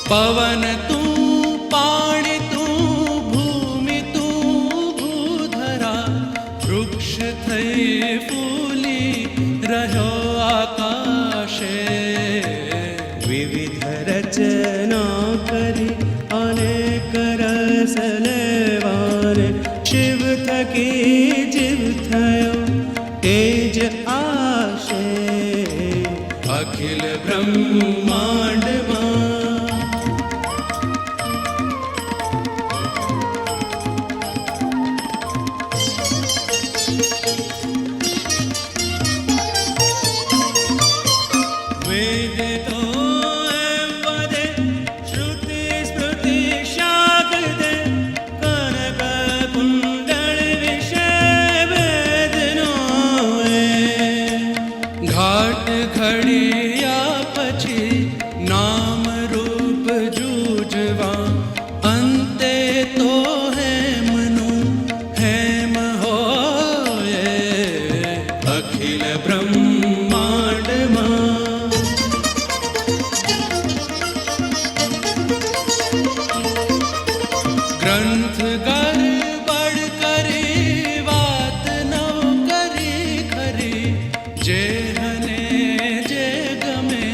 पवन तू, पाणी तू, भूमि तू, भूधरा, वृक्ष थई फूली रहो आकाशे। विविध रचना करी अनेक रस लेवाने, शिव थकी जीव थयो तेज आशे। अखिल ब्रह्मांड ग्रंथ गर बड़ करे बात न करी खरी। जे हने जे गमे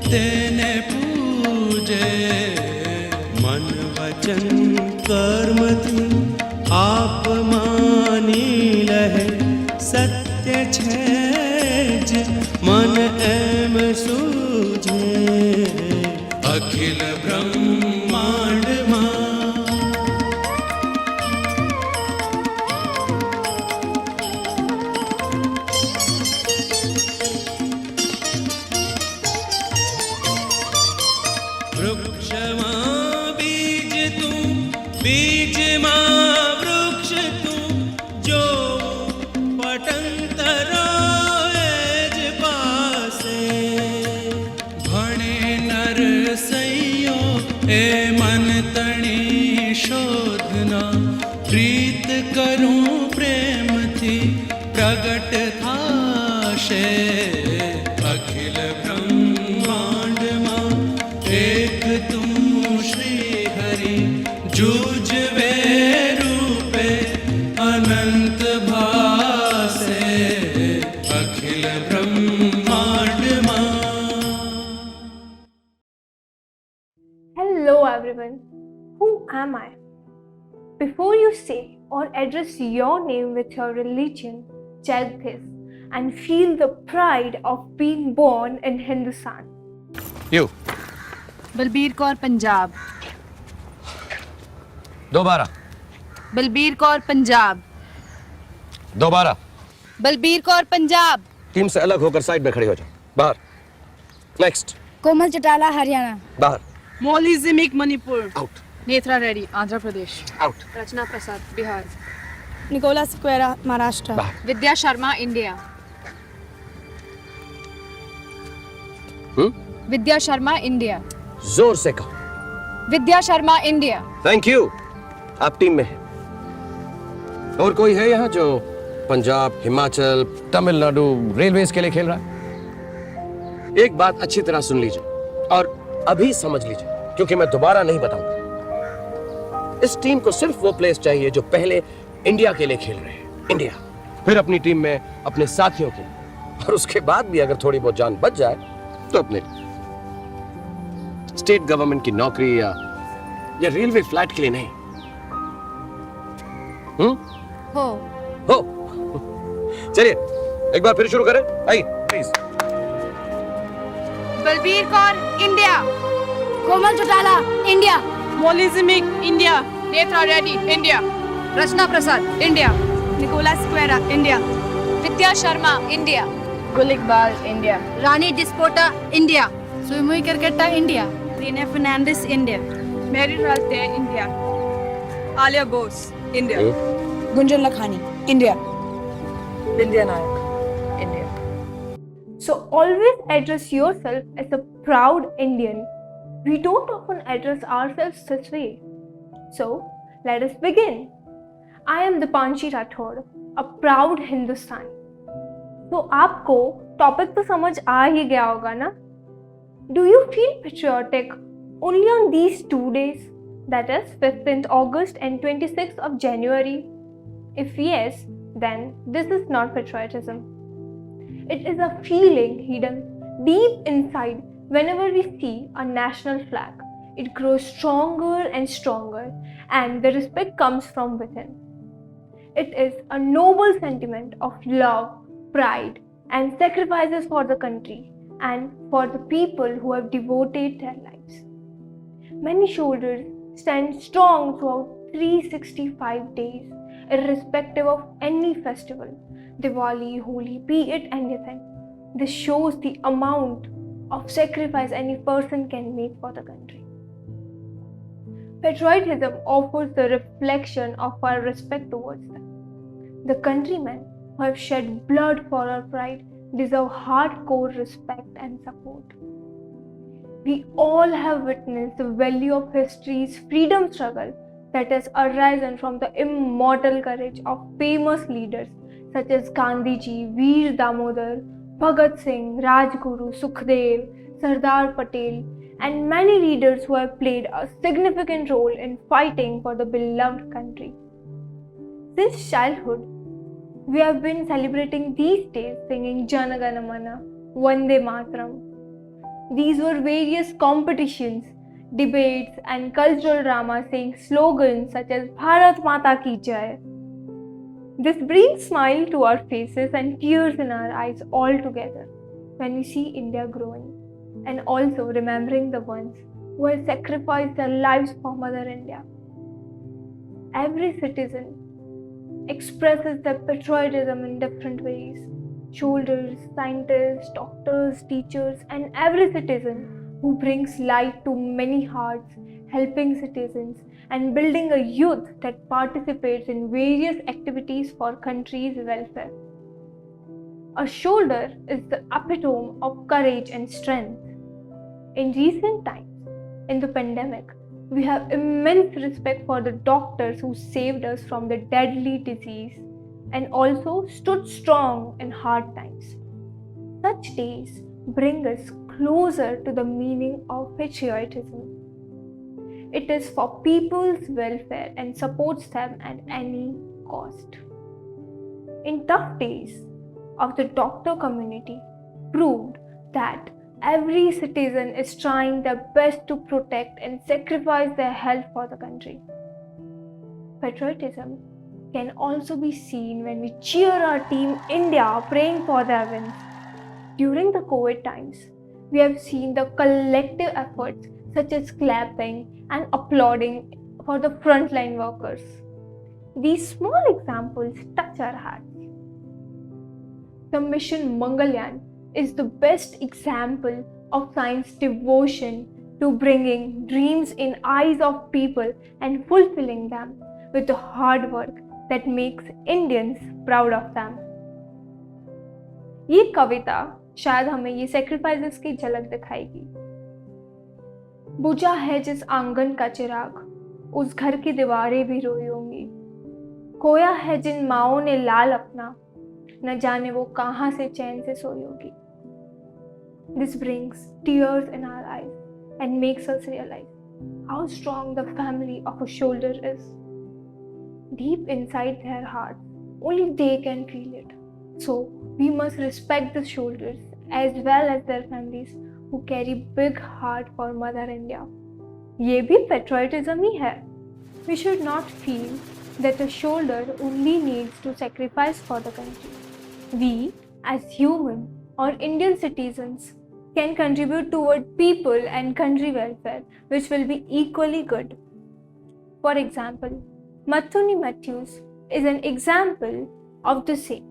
तेने पूजे। मन वचन कर्म थी आप मानी लहे, सत्य छेज मन एम सूझे। अखिल ब्रह्मांड वृक्ष मां बीज तू, बीज मां वृक्ष तू, जो पटंतरो एज पासे। भणे नर सैयो ए मन तणी शोधना, प्रीत करूं प्रेम थी प्रगट थाशे। अखिल ब्रह्मांड एक तुम श्री हरि, जूझवे रूपे अनंत भासे। अखिल ब्रह्मांड Hello everyone, who am I? Before you say or address your name with your religion, check this and feel the pride of being born in Hindustan. You. Balbir Kaur Punjab. दोबारा। बलबीर कौर पंजाब। दोबारा। बलबीर कौर पंजाब। टीम से अलग होकर साइड में खड़े हो जाओ। बाहर। नेक्स्ट। कोमल चौटाला हरियाणा। बाहर। मौली जिमिक मणिपुर। आउट। नेत्रा रेड्डी आंध्र प्रदेश। आउट। रचना प्रसाद बिहार। निकोला स्क्वेरा महाराष्ट्र। बाहर। विद्या शर्मा इंडिया। विद्या शर्मा इंडिया। जोर से कहो। विद्या शर्मा इंडिया। Thank you. आप टीम में हैं। और कोई है यहाँ जो पंजाब, हिमाचल, तमिलनाडु रेलवेज के लिए खेल रहा है? एक बात अच्छी तरह सुन लीजिए और अभी समझ लीजिए, क्योंकि मैं दोबारा नहीं बताऊंगा। इस टीम को सिर्फ वो प्लेयर्स चाहिए जो पहले इंडिया के लिए खेल रहे हैं, इंडिया, फिर अपनी टीम में अपने साथियों के लिए, और उसके बाद भी अगर थोड़ी बहुत जान बच जाए तो अपने स्टेट गवर्नमेंट की नौकरी या रेलवे फ्लैट के लिए नहीं। हो चलिए एक बार फिर शुरू करें। आइए please. Balbir Kaur India. Komal Chautala India. मौली जिमिक India. Netra Reddy India. Rachna Prasad India. Nicola Sequeira India. Vidya Sharma India. Gul Iqbal India. Rani Dispota India. Sumui Kerketta India. Reena Fernandes India. Mary Ralte India. Alia Bose India. Gunjan Lakhani India. Vindhya Nayak India. So always address yourself as a proud Indian. We don't often address ourselves this way. So let us begin. I am Dipanshi Rathod, a proud Hindustani. तो आपको topic तो समझ आ ही गया होगा ना? Do you feel patriotic only on these 2 days, that is 15th August and 26th of January? If yes, then this is not patriotism. It is a feeling hidden deep inside. Whenever we see a national flag, it grows stronger and stronger, and the respect comes from within. It is a noble sentiment of love, pride, and sacrifices for the country and for the people who have devoted their lives. Many shoulders stand strong throughout 365 days, irrespective of any festival, Diwali, Holi, be it anything. This shows the amount of sacrifice any person can make for the country. Patriotism offers the reflection of our respect towards them. The countrymen who have shed blood for our pride deserve hardcore respect and support. We all have witnessed the value of history's freedom struggle that has arisen from the immortal courage of famous leaders such as Gandhiji, Veer Damodar, Bhagat Singh, Rajguru, Sukhdev, Sardar Patel, and many leaders who have played a significant role in fighting for the beloved country. Since childhood, we have been celebrating these days singing Jana Gana Mana, Vande Mataram. These were various competitions, debates, and cultural dramas saying slogans such as Bharat Mata Ki Jai. This brings smile to our faces and tears in our eyes all together when we see India growing, and also remembering the ones who have sacrificed their lives for Mother India. Every citizen expresses their patriotism in different ways. Soldiers, scientists, doctors, teachers, and every citizen who brings light to many hearts, helping citizens and building a youth that participates in various activities for country's welfare. A soldier is the epitome of courage and strength. In recent times, in the pandemic, we have immense respect for the doctors who saved us from the deadly disease and also stood strong in hard times. Such days bring us closer to the meaning of patriotism. It is for people's welfare and supports them at any cost. In tough days of the doctor community proved that every citizen is trying their best to protect and sacrifice their health for the country. Patriotism can also be seen when we cheer our team India praying for their wins. During the COVID times, we have seen the collective efforts such as clapping and applauding for the frontline workers. These small examples touch our hearts. The mission Mangalyaan is the best example of science devotion to bringing dreams in eyes of people and fulfilling them with the hard work that makes Indians proud of them. ये कविता शायद हमें ये sacrifices की झलक दिखाएगी। बुझा है जिस आंगन का चिराग, उस घर की दीवारें भी रोई होंगी। खोया है जिन माओं ने लाल अपना, न जाने वो कहाँ से चैन से सोई होगी। This brings tears in our eyes and makes us realize how strong the family of a soldier is. Deep inside their hearts, only they can feel it. So we must respect the soldiers as well as their families who carry big heart for Mother India. ये भी patriotism ही है. We should not feel that a soldier only needs to sacrifice for the country. We, as human or Indian citizens, can contribute toward people and country welfare, which will be equally good. For example, Mathuni Matthews is an example of the same.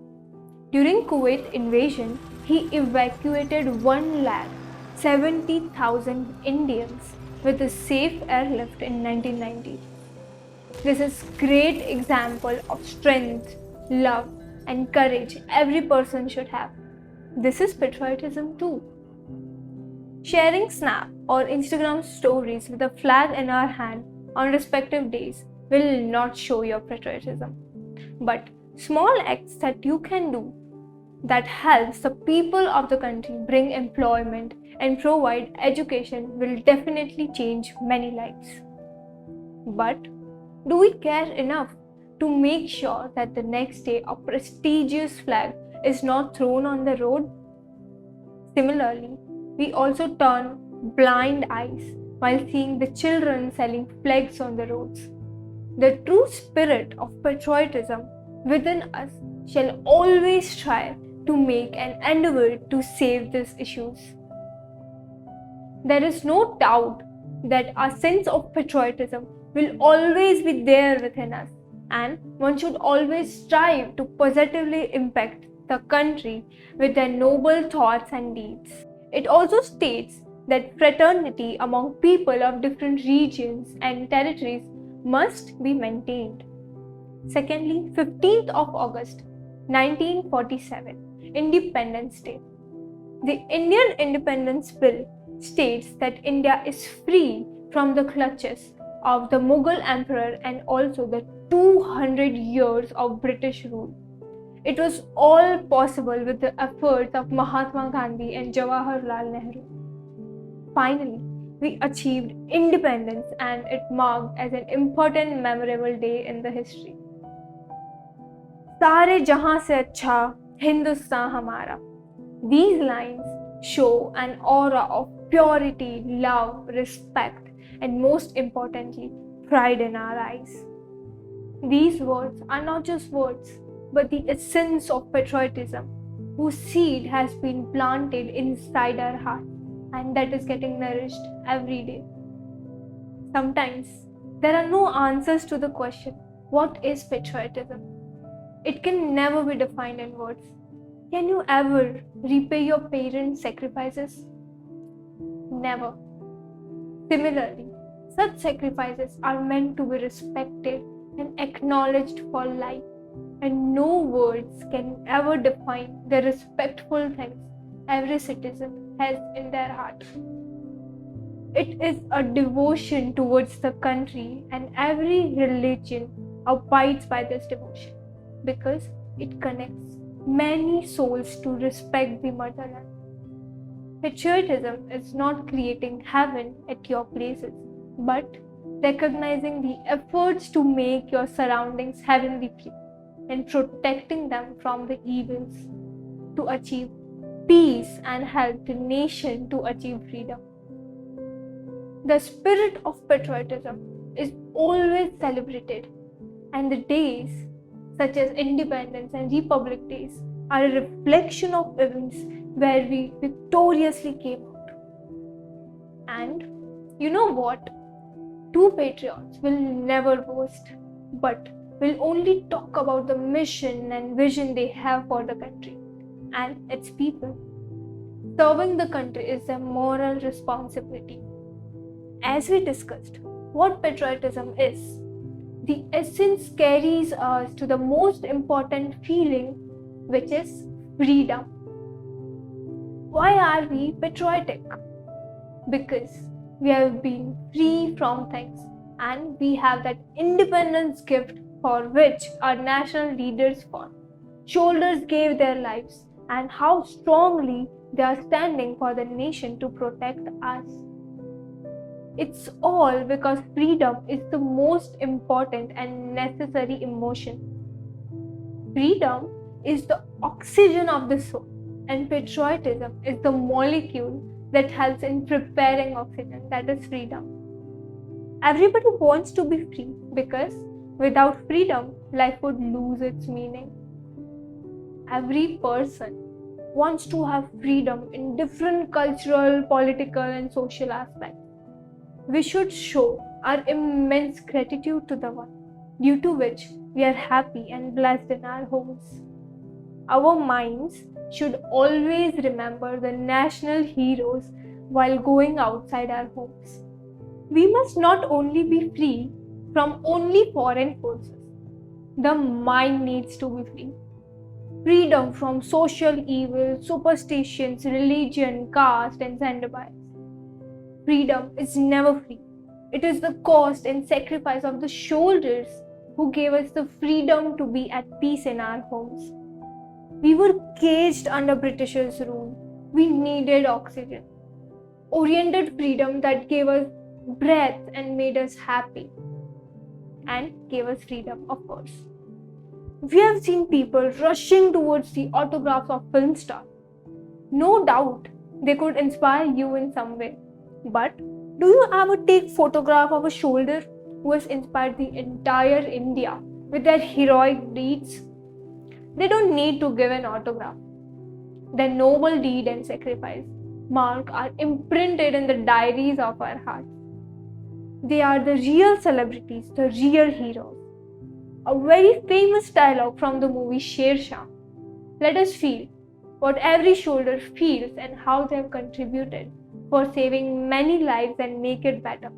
During Kuwait invasion, he evacuated 170,000 Indians with a safe airlift in 1990. This is great example of strength, love, and courage every person should have. This is patriotism too. Sharing Snap or Instagram stories with a flag in our hand on respective days will not show your patriotism. But small acts that you can do that helps the people of the country bring employment and provide education will definitely change many lives. But do we care enough to make sure that the next day a prestigious flag is not thrown on the road? Similarly, we also turn blind eyes while seeing the children selling flags on the roads. The true spirit of patriotism within us shall always strive to make an endeavor to save these issues. There is no doubt that our sense of patriotism will always be there within us, and one should always strive to positively impact the country with their noble thoughts and deeds. It also states that fraternity among people of different regions and territories must be maintained. Secondly, 15th of August 1947, Independence Day. The Indian Independence Bill states that India is free from the clutches of the Mughal Emperor and also the 200 years of British rule. It was all possible with the efforts of Mahatma Gandhi and Jawaharlal Nehru. Finally, we achieved independence and it marked as an important memorable day in the history. सारे जहां से अच्छा हिंदुस्तान हमारा. These lines show an aura of purity, love, respect, and most importantly, pride in our eyes. These words are not just words, but the essence of patriotism, whose seed has been planted inside our heart and that is getting nourished every day. Sometimes there are no answers to the question, what is patriotism? It can never be defined in words. Can you ever repay your parents' sacrifices? Never. Similarly, such sacrifices are meant to be respected and acknowledged for life, and no words can ever define the respectful things every citizen has in their heart. It is a devotion towards the country, and every religion abides by this devotion because it connects many souls to respect the motherland. Patriotism is not creating heaven at your places, but recognizing the efforts to make your surroundings heavenly free and protecting them from the evils to achieve peace and help the nation to achieve freedom. The spirit of patriotism is always celebrated, and the days such as Independence and Republic Days are a reflection of events where we victoriously came out. And you know what? True patriots will never boast, but will only talk about the mission and vision they have for the country and its people. Serving the country is a moral responsibility. As we discussed, what patriotism is, the essence carries us to the most important feeling, which is freedom. Why are we patriotic? Because we have been free from things and we have that independence gift for which our national leaders fought. Shoulders gave their lives, and how strongly they are standing for the nation to protect us. It's all because freedom is the most important and necessary emotion. Freedom is the oxygen of the soul, and patriotism is the molecule that helps in preparing oxygen, that is freedom. Everybody wants to be free because without freedom, life would lose its meaning. Every person wants to have freedom in different cultural, political, and social aspects. We should show our immense gratitude to the one, due to which we are happy and blessed in our homes. Our minds should always remember the national heroes while going outside our homes. We must not only be free from only foreign forces. The mind needs to be free. Freedom from social evil, superstitions, religion, caste, and gender bias. Freedom is never free. It is the cost and sacrifice of the shoulders who gave us the freedom to be at peace in our homes. We were caged under Britishers' rule. We needed oxygen. Oriented freedom that gave us breath and made us happy. And gave us freedom, of course. We have seen people rushing towards the autographs of film stars. No doubt they could inspire you in some way. But do you ever take photograph of a soldier who has inspired the entire India with their heroic deeds? They don't need to give an autograph. Their noble deed and sacrifice mark are imprinted in the diaries of our hearts. They are the real celebrities, the real heroes. A very famous dialogue from the movie Sher Shah. Let us feel what every soldier feels and how they have contributed for saving many lives and make it better.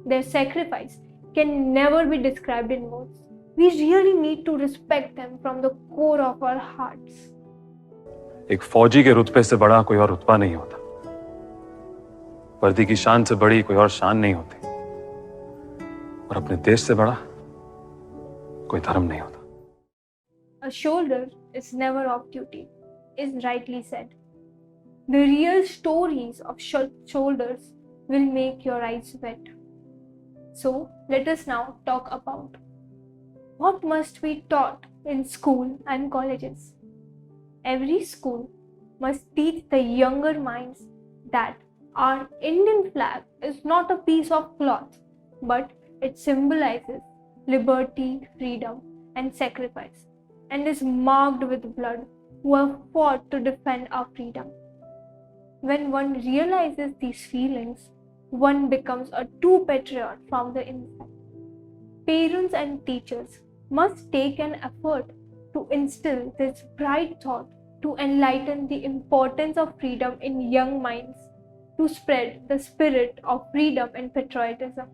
Their sacrifice can never be described in words. We really need to respect them from the core of our hearts. एक फौजी के रुतबे से बड़ा कोई और रुतबा नहीं होता। वर्दी की शान से बड़ी कोई और शान नहीं होती। और अपने देश से बड़ा कोई धर्म नहीं होता। A soldier is never off duty, is rightly said. The real stories of soldiers will make your eyes wet. So let us now talk about what must be taught in school and colleges. Every school must teach the younger minds that our Indian flag is not a piece of cloth, but it symbolizes liberty, freedom, and sacrifice, and is marked with blood who have fought to defend our freedom. When one realizes these feelings, one becomes a true patriot from the inside. Parents and teachers must take an effort to instill this bright thought, to enlighten the importance of freedom in young minds, to spread the spirit of freedom and patriotism.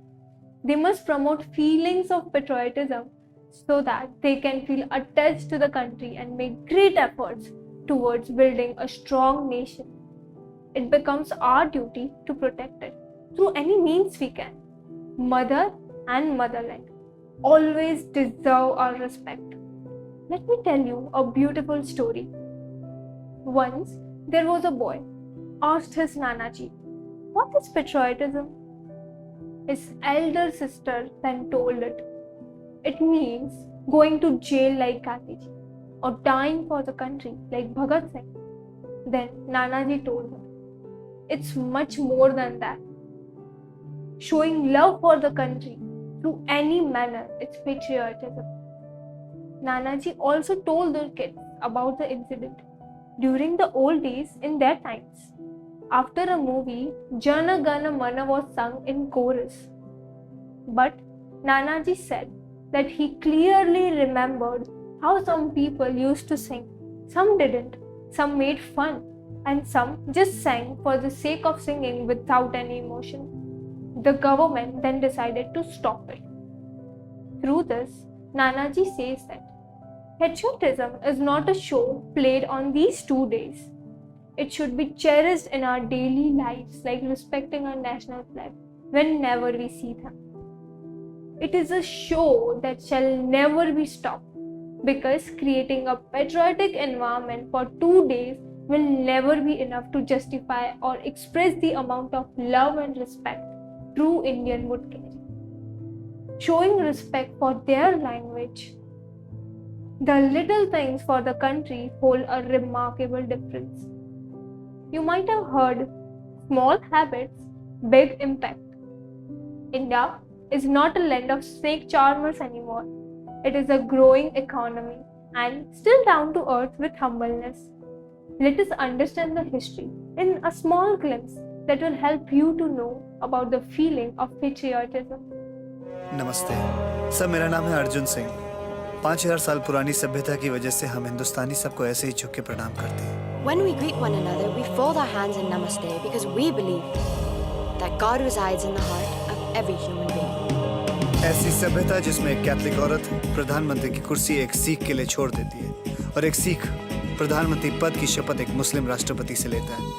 They must promote feelings of patriotism so that they can feel attached to the country and make great efforts towards building a strong nation. It becomes our duty to protect it through any means we can. Mother and motherland always deserve our respect. Let me tell you a beautiful story. Once there was a boy asked his Nanaji, "What is patriotism?" His elder sister then told it. It means going to jail like Gandhiji or dying for the country like Bhagat Singh. Then Nanaji told her, it's much more than that. Showing love for the country through any manner, it's patriotism. Nanaji also told the kids about the incident. During the old days, in their times, after a movie, Jana Gana Mana was sung in chorus. But Nanaji said that he clearly remembered how some people used to sing. Some didn't, some made fun, and some just sang for the sake of singing without any emotion. The government then decided to stop it. Through this, Nanaji says that patriotism is not a show played on these 2 days. It should be cherished in our daily lives, like respecting our national flag whenever we see them. It is a show that shall never be stopped, because creating a patriotic environment for 2 days will never be enough to justify or express the amount of love and respect true Indian would carry. Showing respect for their language, the little things for the country hold a remarkable difference. You might have heard, small habits, big impact. India is not a land of snake charmers anymore. It is a growing economy and still down to earth with humbleness. Let us understand the history in a small glimpse that will help you to know about the feeling of patriotism. नमस्ते sir, मेरा नाम है अर्जुन सिंह। 5000 साल पुरानी सभ्यता की वजह से हम हिंदुस्तानी सबको ऐसे ही झुक के प्रणाम करते हैं। When we greet one another, we fold our hands in namaste because we believe that God resides in the heart of every human being. ऐसी सभ्यता जिसमें एक कैथलिक औरत प्रधानमंत्री की कुर्सी एक सिख के लिए छोड़ देती है और एक सिख प्रधानमंत्री पद की शपथ एक मुस्लिम राष्ट्रपति से लेता है।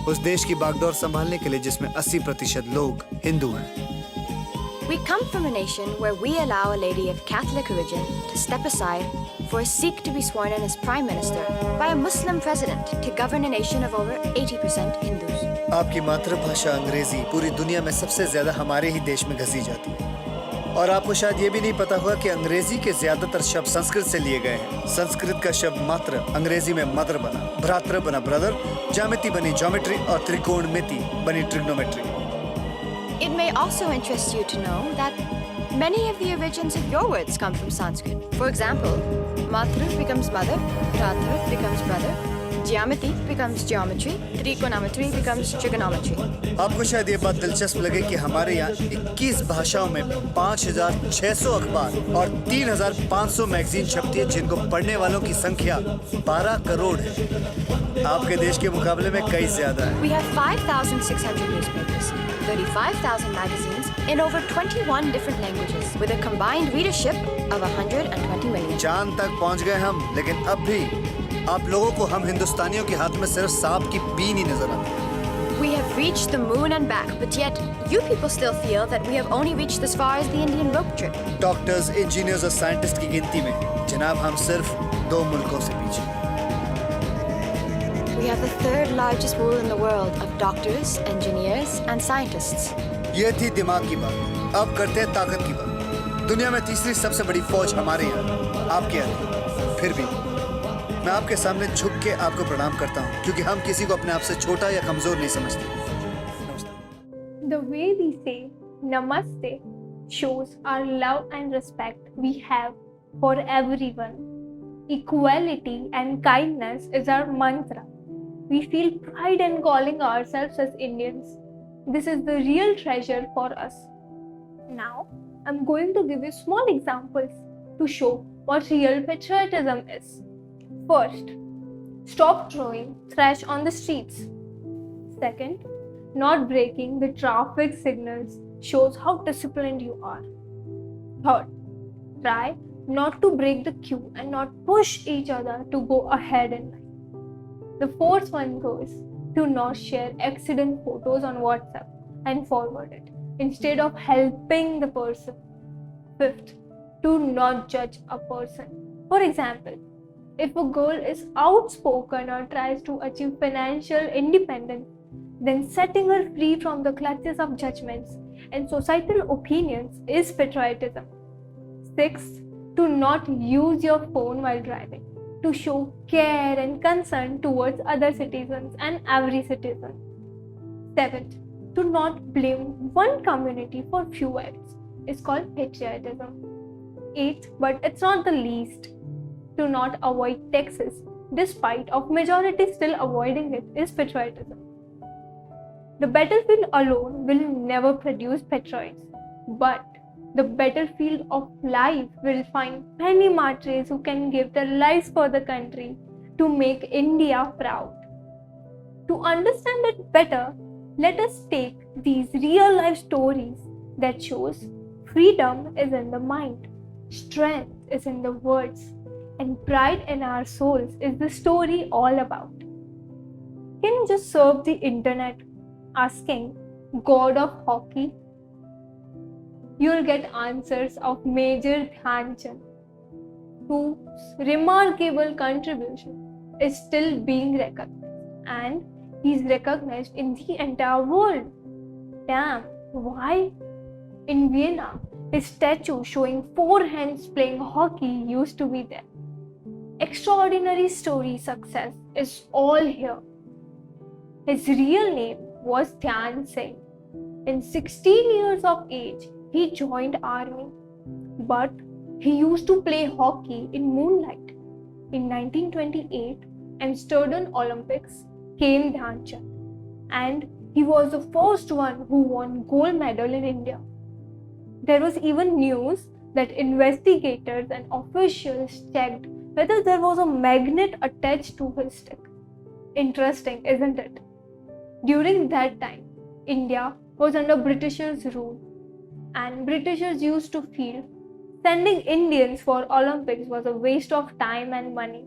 उस देश की बागडोर संभालने के लिए जिसमें 80% लोग हिंदू हैं। We come from a nation where we allow a lady of Catholic origin to step aside for a Sikh to be sworn in as Prime Minister by a Muslim president to govern a nation of over 80% Hindus. आपकी मातृभाषा अंग्रेजी पूरी दुनिया में सबसे ज्यादा हमारे ही देश में घसी जाती है। और आपको शायद ये भी नहीं पता होगा कि अंग्रेजी के ज्यादातर शब्द संस्कृत से लिए गए हैं। संस्कृत का शब्द मात्र अंग्रेजी में मदर बना, भ्रातृ बना ब्रदर, ज्यामिति बनी ज्योमेट्री और त्रिकोणमिति बनी trigonometry. It may also interest you to know that many of the origins of your words come from Sanskrit. For example, Matru becomes mother, Bhratra becomes brother, Geometry becomes geometry, Trigonometry becomes trigonometry. आपको शायद ये बात दिलचस्प लगे कि हमारे यहाँ 21 भाषाओं में 5,600 अखबार और 3,500 मैगजीन छपती है, जिनको पढ़ने वालों की संख्या 12 करोड़ है। आपके देश के मुकाबले में कई ज्यादा है। We have 5,600 newspapers, 35,000 magazines in over 21 different languages with a combined readership of 120 million. चांद तक पहुँच गए हम, लेकिन अब भी आप लोगों को हम हिंदुस्तानियों के हाथ में सिर्फ सांप की बीन ही नजर आती है। We have reached the moon and back, but yet you people still feel that we have only reached as far as the Indian rope trip. Doctors, engineers और साइंटिस्ट की गिनती में जनाब हम सिर्फ 2 मुल्कों से पीछे। We have the third largest pool in the world of doctors, engineers and scientists. ये थी दिमाग की बात, अब करते हैं ताकत की बात। दुनिया में तीसरी सबसे बड़ी फौज हमारे यहाँ, आपके यहाँ। फिर भी मैं आपके सामने झुक के आपको प्रणाम करता हूँ, क्योंकि हम किसी को अपने आप से छोटा या कमजोर नहीं समझते। The way we say Namaste shows our love and respect we have for everyone. Equality and kindness is our mantra. We feel pride in calling ourselves as Indians. This is the real treasure for us. Now, I'm going to give you small examples to show what real patriotism is. First, stop throwing trash on the streets. Second, not breaking the traffic signals shows how disciplined you are. Third, try not to break the queue and not push each other to go ahead in line. The fourth one goes to not share accident photos on WhatsApp and forward it instead of helping the person. Fifth, to not judge a person. For example, if a girl is outspoken or tries to achieve financial independence, then setting her free from the clutches of judgments and societal opinions is patriotism. Sixth, to not use your phone while driving, to show care and concern towards other citizens and every citizen. Seventh, to not blame one community for few acts is called patriotism. Eighth, but it's not the least, to not avoid taxes despite of majority still avoiding it is patriotism. The battlefield alone will never produce patriots, but the battlefield of life will find many martyrs who can give their lives for the country to make India proud. To understand it better, let us take these real life stories that shows freedom is in the mind, strength is in the words, and pride in our souls is the story all about. Can you just surf the internet asking God of hockey? You'll get answers of Major Dhyan Chand, whose remarkable contribution is still being recognized, and he's recognized in the entire world. Damn, why? In Vienna, his statue showing 4 hands playing hockey used to be there. Extraordinary story success is all here. His real name was Dhyan Singh. In 16 years of age, he joined army, but he used to play hockey in moonlight. In 1928, Amsterdam Olympics came Dhyan Chand, and he was the first one who won gold medal in India. There was even news that investigators and officials checked whether there was a magnet attached to his stick. Interesting, isn't it? During that time, India was under Britishers' rule, and Britishers used to feel sending Indians for Olympics was a waste of time and money.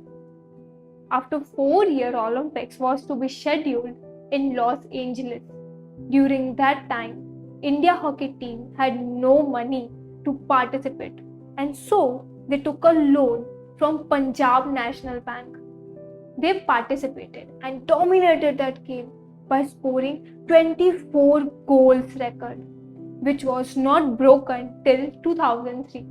After 4-year Olympics was to be scheduled in Los Angeles. During that time, India hockey team had no money to participate, and so they took a loan from Punjab National Bank. They participated and dominated that game by scoring 24 goals record, which was not broken till 2003.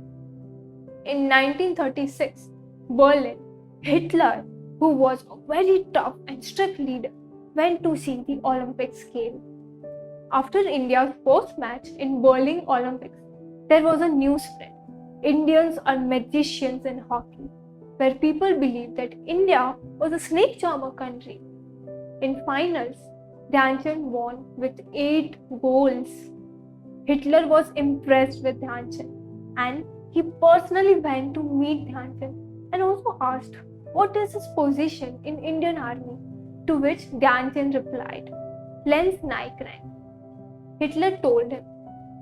In 1936, Berlin, Hitler, who was a very tough and strict leader, went to see the Olympics game. After India's first match in Berlin Olympics, there was a news spread. Indians are magicians in hockey, where people believed that India was a snake charmer country. In finals, Dhyan Chand won with 8 goals. Hitler was impressed with Dhyan Chand, and he personally went to meet Dhyan Chand and also asked what is his position in Indian army, to which Dhyan Chand replied, Lance Naik rank. Hitler told him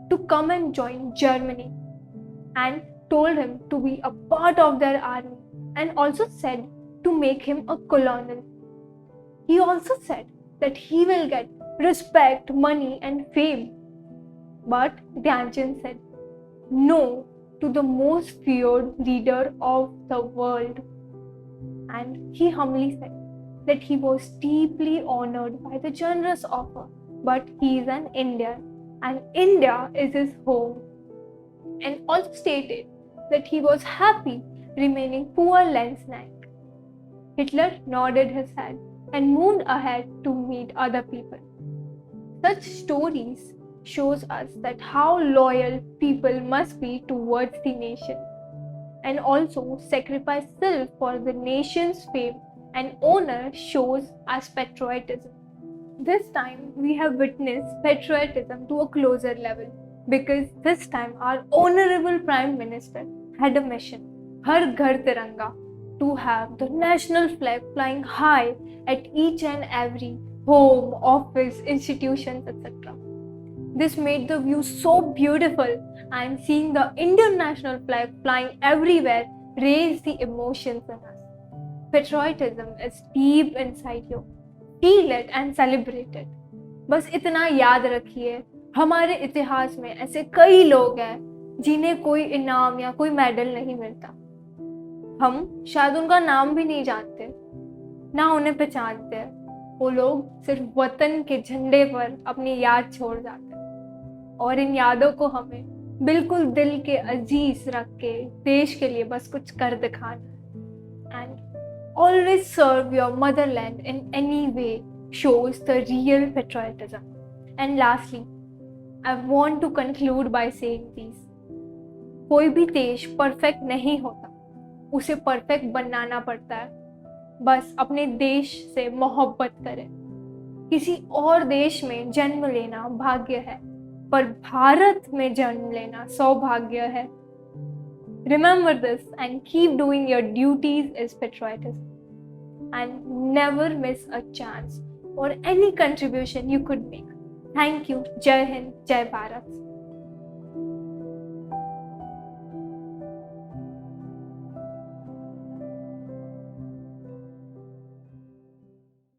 to come and join Germany and told him to be a part of their army, and also said to make him a colonel. He also said that he will get respect, money and fame. But Dhyan Chand said no to the most feared leader of the world. And he humbly said that he was deeply honored by the generous offer, but he is an Indian and India is his home. And also stated that he was happy remaining poor Lance Naik. Hitler nodded his head and moved ahead to meet other people. Such stories shows us that how loyal people must be towards the nation, and also sacrifice self for the nation's fame and honor shows as patriotism. This time we have witnessed patriotism to a closer level, because this time our honorable Prime Minister had a mission, Har Ghar Tiranga, to have the national flag flying high at each and every home, office, institutions, etc. This made the view so beautiful, and seeing the Indian national flag flying everywhere raised the emotions in us. Patriotism is deep inside you. Feel it and celebrate it. बस इतना याद रखिए, हमारे इतिहास में ऐसे कई लोग हैं जिन्हें कोई इनाम या कोई मेडल नहीं मिलता. हम शायद उनका नाम भी नहीं जानते, ना उन्हें पहचानते हैं. वो लोग सिर्फ वतन के झंडे पर अपनी याद छोड़ जाते हैं, और इन यादों को हमें बिल्कुल दिल के अजीज रख के देश के लिए बस कुछ कर दिखाना. And always serve your motherland in any way shows the real patriotism. And lastly, I want to conclude by saying this. कोई भी देश परफेक्ट नहीं होता, उसे परफेक्ट बनाना पड़ता है. बस अपने देश से मोहब्बत करें. किसी और देश में जन्म लेना भाग्य है, पर भारत में जन्म लेना सौभाग्य है. Remember this and keep doing your duties as patriotism. And never miss a chance or any contribution you could make. Thank you. Jai Hind, Jai Bharat.